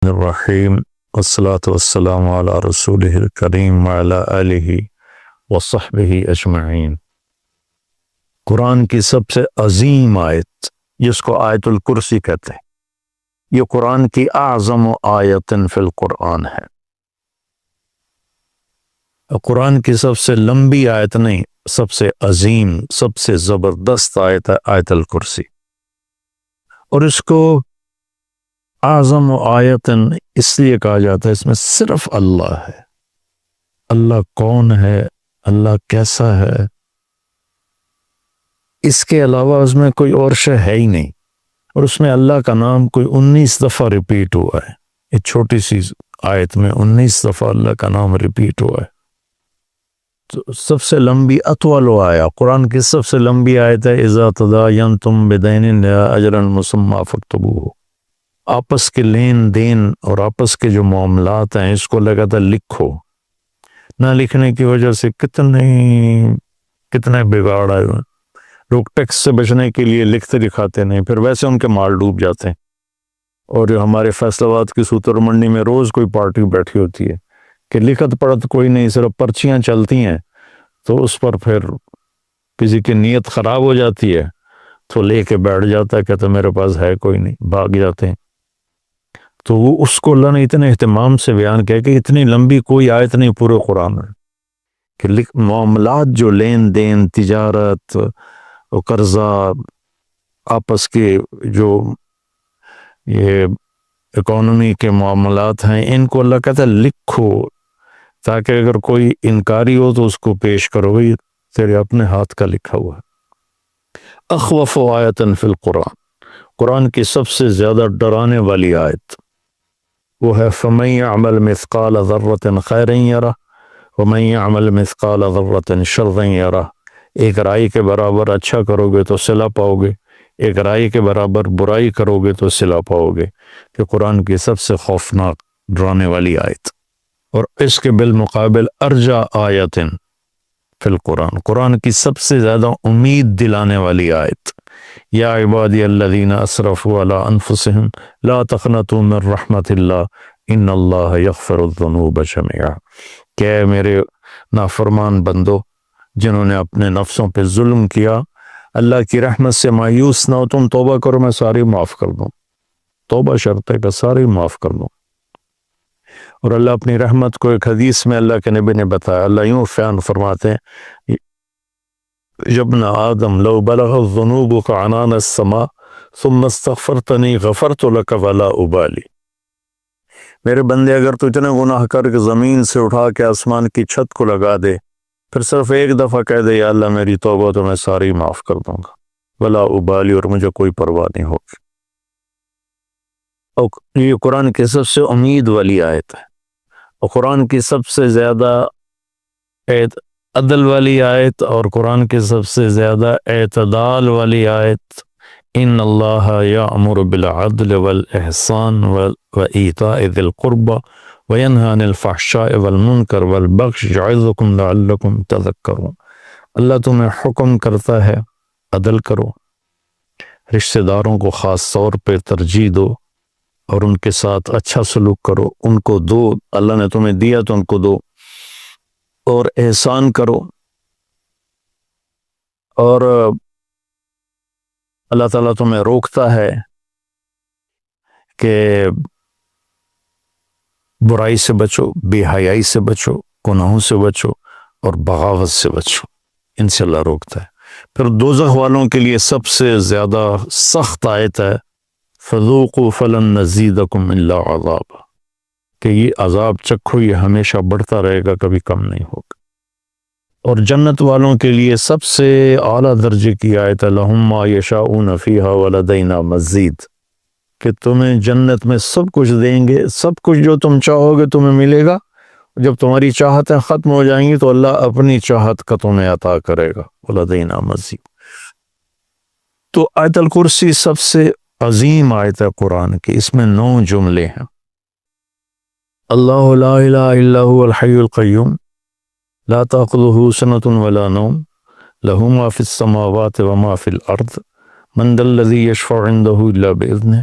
الرحیم والصلاة والسلام علی رسولہ الکریم وعلی آلہ وصحبہ اجمعین۔ قرآن کی سب سے عظیم آیت جس کو آیت الکرسی کہتے ہیں، یہ قرآن کی اعظم آیت فی القرآن ہے۔ قرآن کی سب سے لمبی آیت نہیں، سب سے عظیم، سب سے زبردست آیت ہے آیت الکرسی، اور اس کو اعظم آیتن اس لیے کہا جاتا ہے، اس میں صرف اللہ ہے۔ اللہ کون ہے، اللہ کیسا ہے، اس کے علاوہ اس میں کوئی اور شے ہے ہی نہیں، اور اس میں اللہ کا نام کوئی 19 دفعہ ریپیٹ ہوا ہے۔ ایک چھوٹی سی آیت میں 19 دفعہ اللہ کا نام ریپیٹ ہوا ہے۔ تو سب سے لمبی اطول آیا، قرآن کی سب سے لمبی آیت ہے اذا تداینتم بدین اجرا مسمی فاکتبوہ۔ آپس کے لین دین اور آپس کے جو معاملات ہیں اس کو لگاتا لکھو، نہ لکھنے کی وجہ سے کتنے بگاڑ آئے ہوئے۔ لوگ ٹیکس سے بچنے کے لیے لکھتے دکھاتے نہیں، پھر ویسے ان کے مال ڈوب جاتے ہیں۔ اور جو ہمارے فیصل آباد کی سوتر منڈی میں روز کوئی پارٹی بیٹھی ہوتی ہے کہ لکھت پڑھت کوئی نہیں، صرف پرچیاں چلتی ہیں، تو اس پر پھر کسی کی نیت خراب ہو جاتی ہے تو لے کے بیٹھ جاتا ہے، کہتا میرے پاس ہے کوئی نہیں، بھاگ جاتے ہیں۔ تو وہ اس کو اللہ نے اتنے اہتمام سے بیان کیا کہ اتنی لمبی کوئی آیت نہیں پورے قرآن میں کہ معاملات جو لین دین، تجارت اور قرضہ، آپس کے جو یہ اکانومی کے معاملات ہیں، ان کو اللہ کہتا ہے لکھو، تاکہ اگر کوئی انکاری ہو تو اس کو پیش کرو، بھئی تیرے اپنے ہاتھ کا لکھا ہوا ہے۔ اخوف آیت فی القرآن، قرآن کی سب سے زیادہ ڈرانے والی آیت وہ ہے فَمَن يَعْمَلْ مِثْقَالَ ذَرَّةٍ خَيْرًا يَرَهُ وَمَن يَعْمَلْ مِثْقَالَ ذَرَّةٍ شَرًّا يَرَهُ۔ ایک رائی کے برابر اچھا کرو گے تو صلہ پاؤ گے، ایک رائی کے برابر برائی کرو گے تو صلہ پاؤ گے۔ کہ قرآن کی سب سے خوفناک ڈرانے والی آیت، اور اس کے بالمقابل ارجا آیت فی القرآن، قرآن کی سب سے زیادہ امید دلانے والی آیت، یا عبادی الذین اسرفوا علی انفسہم لا تقنطوا من رحمت اللہ ان اللہ یغفر الذنوب جميعا۔ کہ میرے نافرمان بندو جنہوں نے اپنے نفسوں پہ ظلم کیا، اللہ کی رحمت سے مایوس نہ ہو، تم توبہ کرو میں ساری معاف کر دوں۔ توبہ شرط ہے کہ ساری معاف کر دوں۔ اور اللہ اپنی رحمت کو ایک حدیث میں اللہ کے نبی نے بتایا، اللہ یوں بیان فرماتے ہیں ابن آدم لو بلغ الذنوب عنان السماء ثم استغفرتنی غفرت لک ولا ابالی۔ میرے بندے اگر تو اتنے گناہ کر کے زمین سے اٹھا کے آسمان کی چھت کو لگا دے، پھر صرف ایک دفعہ کہہ دے یا اللہ میری توبہ، تو میں ساری معاف کر دوں گا، ولا ابالی، اور مجھے کوئی پرواہ نہیں ہوگی۔ اور یہ قرآن کی سب سے امید والی آیت ہے، اور قرآن کی سب سے زیادہ عدل والی آیت، اور قرآن کی سب سے زیادہ اعتدال والی آیت، ان اللہ یأمر بالعدل والاحسان وایتاء ذی القربى وینہی عن الفحشاء والمنکر والبغی یعظکم لعلکم تذکرون۔ اللہ تمہیں حکم کرتا ہے عدل کرو، رشتہ داروں کو خاص طور پہ ترجیح دو، اور ان کے ساتھ اچھا سلوک کرو، ان کو دو، اللہ نے تمہیں دیا تو ان کو دو، اور احسان کرو۔ اور اللہ تعالیٰ تمہیں روکتا ہے کہ برائی سے بچو، بے حیائی سے بچو، گناہوں سے بچو، اور بغاوت سے بچو، ان سے اللہ روکتا ہے۔ پھر دوزخ والوں کے لیے سب سے زیادہ سخت آیت ہے فذوقوا فلن نزیدکم الا عذابا، کہ یہ عذاب چکھو، یہ ہمیشہ بڑھتا رہے گا، کبھی کم نہیں ہوگا۔ اور جنت والوں کے لیے سب سے اعلیٰ درجے کی آیت ہے لہم ما یشاؤون فیہا ولدینا مزید، کہ تمہیں جنت میں سب کچھ دیں گے، سب کچھ جو تم چاہو گے تمہیں ملے گا۔ جب تمہاری چاہتیں ختم ہو جائیں گی تو اللہ اپنی چاہت کا تمہیں عطا کرے گا، ولدینا مزید۔ تو آیت الکرسی سب سے عظیم آیت ہے قرآن کی، اس میں 9 جملے ہیں۔ اللہ لا الہ الا هو الحی القیوم لا تأخذہ سنۃ ولا نوم لہ ما فی السماوات وما فی الارض من ذا الذی یشفع عنده الا بإذنہ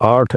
8,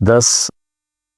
10,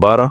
12,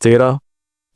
13।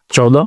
14।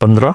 15,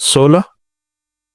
16।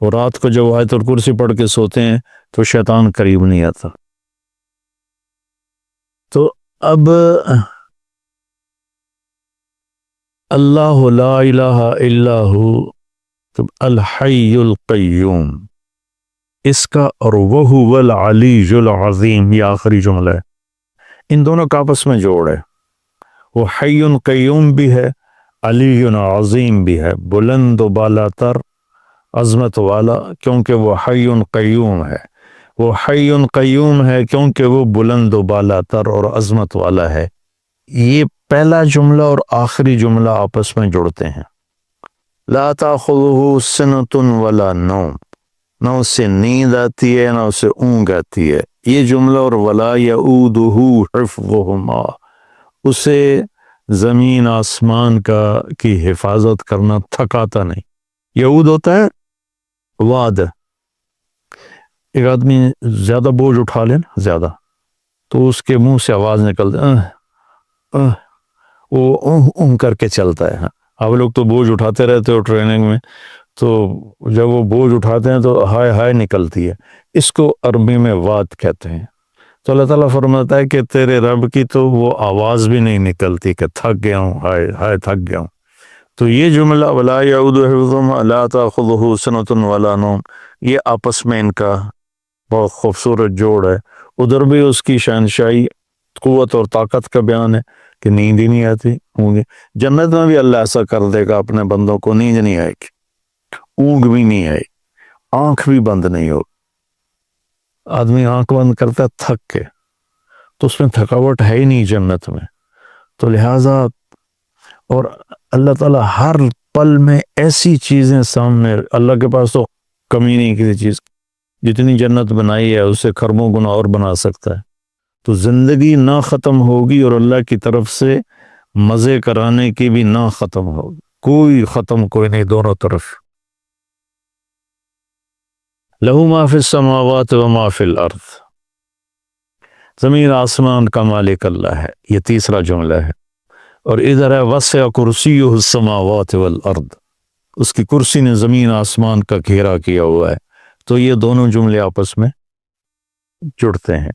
اور رات کو جب آیت الکرسی پڑھ کے سوتے ہیں تو شیطان قریب نہیں آتا۔ تو اب اللہ لا الہ الا ہو الحی القیوم، اس کا اور وہو العلی العظیم، یہ آخری جملہ ہے، ان دونوں کا آپس میں جوڑ ہے۔ وہ حی قیوم بھی ہے، علی عظیم بھی ہے، بلند و بالا تر، عظمت والا، کیونکہ وہ حی قیوم ہے۔ وہ حی قیوم ہے کیونکہ وہ بلند و بالا تر اور عظمت والا ہے۔ یہ پہلا جملہ اور آخری جملہ آپس میں جڑتے ہیں۔ لا تاخذہ سنۃ ولا نوم، نہ اسے نیند آتی ہے نہ اسے اونگ آتی ہے۔ یہ جملہ اور ولا یؤودہ حفظہما، اسے زمین آسمان کی حفاظت کرنا تھکاتا نہیں۔ یعود ہوتا ہے واد، ایک آدمی زیادہ بوجھ اٹھا لے نا زیادہ، تو اس کے منہ سے آواز نکلتی، وہ کر کے چلتا ہے۔ آپ لوگ تو بوجھ اٹھاتے رہتے ہو ٹریننگ میں، تو جب وہ بوجھ اٹھاتے ہیں تو ہائے ہائے نکلتی ہے، اس کو عربی میں واد کہتے ہیں۔ تو اللہ تعالیٰ فرماتا ہے کہ تیرے رب کی تو وہ آواز بھی نہیں نکلتی کہ تھک گیا ہوں، ہائے ہائے تھک گیا ہوں۔ تو یہ جملہ ولا یعود حفظہما لا تاخذہ سنۃ ولا نوم، یہ آپس میں ان کا بہت خوبصورت جوڑ ہے۔ ادھر بھی اس کی شہنشاہی، قوت اور طاقت کا بیان ہے کہ نیند ہی نہیں آتی ہوں گے۔ جنت میں بھی اللہ ایسا کر دے گا اپنے بندوں کو، نیند نہیں آئے گی، اونگ بھی نہیں آئے، آنکھ بھی بند نہیں ہو۔ آدمی آنکھ بند کرتا ہے تھک کے، تو اس میں تھکاوٹ ہے ہی نہیں جنت میں۔ تو لہٰذا اور اللہ تعالیٰ ہر پل میں ایسی چیزیں سامنے، اللہ کے پاس تو کمی نہیں کسی چیز، جتنی جنت بنائی ہے اسے خربوں گنا اور بنا سکتا ہے۔ تو زندگی نہ ختم ہوگی اور اللہ کی طرف سے مزے کرانے کی بھی نہ ختم ہوگی، کوئی ختم کوئی نہیں، دونوں طرف۔ لہو ما فی السماوات و ما فی الارض، زمین آسمان کا مالک اللہ ہے، یہ تیسرا جملہ ہے۔ اور ادھر ہے وسع کرسیہ السماوات والارض، اس کی کرسی نے زمین آسمان کا گھیرا کیا ہوا ہے۔ تو یہ دونوں جملے آپس میں جڑتے ہیں۔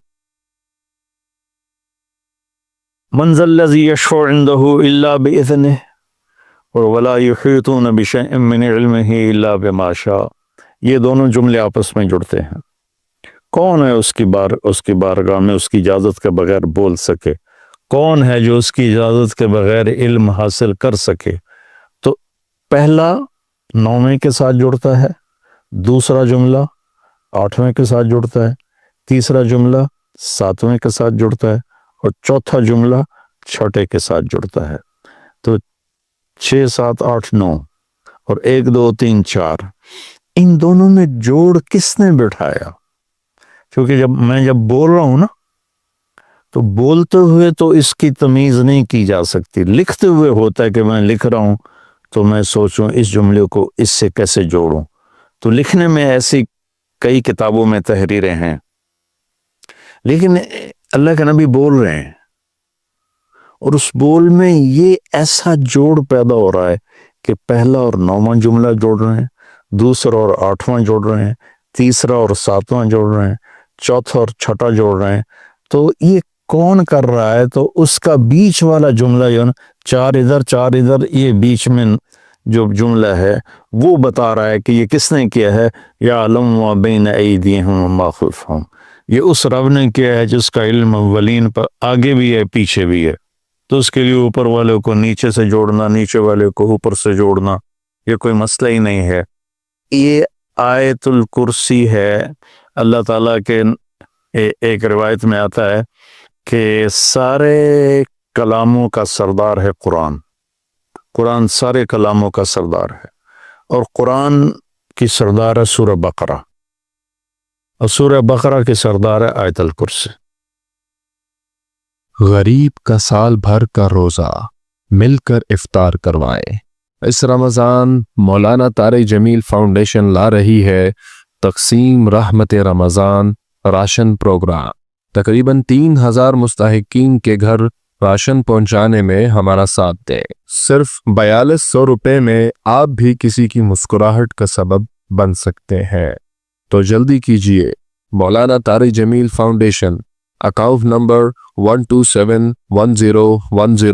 من ذا الذی یشفع عندہ الا باذنہ اور ولا یحیطون بشیء من علمہ الا بما شاء، یہ دونوں جملے آپس میں جڑتے ہیں۔ کون ہے اس کی بارگاہ میں اس کی اجازت کے بغیر بول سکے؟ کون ہے جو اس کی اجازت کے بغیر علم حاصل کر سکے؟ تو پہلا 9ویں کے ساتھ جڑتا ہے، دوسرا جملہ 8ویں کے ساتھ جڑتا ہے، تیسرا جملہ 7ویں کے ساتھ جڑتا ہے، اور چوتھا جملہ 6 کے ساتھ جڑتا ہے۔ تو 6 7 8 9 اور 1 2 3 4، ان دونوں میں جوڑ کس نے بٹھایا؟ کیونکہ جب میں بول رہا ہوں نا، تو بولتے ہوئے تو اس کی تمیز نہیں کی جا سکتی، لکھتے ہوئے ہوتا ہے کہ میں لکھ رہا ہوں تو میں سوچوں اس جملے کو اس سے کیسے جوڑوں۔ تو لکھنے میں ایسی کئی کتابوں میں تحریریں ہیں، لیکن اللہ کے نبی بول رہے ہیں، اور اس بول میں یہ ایسا جوڑ پیدا ہو رہا ہے کہ پہلا اور 9واں جملہ جوڑ رہے ہیں، دوسرا اور 8واں جوڑ رہے ہیں، تیسرا اور 7واں جوڑ رہے ہیں، چوتھا اور 6واں جوڑ رہے ہیں۔ تو یہ کون کر رہا ہے؟ تو اس کا بیچ والا جملہ جو نا، 4 ادھر 4 ادھر، یہ بیچ میں جو جملہ ہے وہ بتا رہا ہے کہ یہ کس نے کیا ہے۔ یعلم ما بین ایدیہم وما خلفہم، یہ اس رب نے کیا ہے جس کا علم اولین پر آگے بھی ہے پیچھے بھی ہے۔ تو اس کے لیے اوپر والے کو نیچے سے جوڑنا، نیچے والے کو اوپر سے جوڑنا، یہ کوئی مسئلہ ہی نہیں ہے۔ یہ آیت الکرسی ہے، اللہ تعالیٰ کے ایک روایت میں آتا ہے کہ سارے کلاموں کا سردار ہے قرآن، قرآن سارے کلاموں کا سردار ہے، اور قرآن کی سردار ہے سورہ بقرہ، اور سورہ بقرہ کی سردار ہے آیت الکرسی۔ غریب کا سال بھر کا روزہ مل کر افطار کروائیں۔ اس رمضان مولانا طارق جمیل فاؤنڈیشن لا رہی ہے تقسیم رحمت رمضان راشن پروگرام۔ تقریباً 3000 مستحقین کے گھر راشن پہنچانے میں ہمارا ساتھ دیں۔ صرف 4200 روپے میں آپ بھی کسی کی مسکراہٹ کا سبب بن سکتے ہیں۔ تو جلدی کیجئے، مولانا طارق جمیل فاؤنڈیشن، اکاؤنٹ نمبر 1271010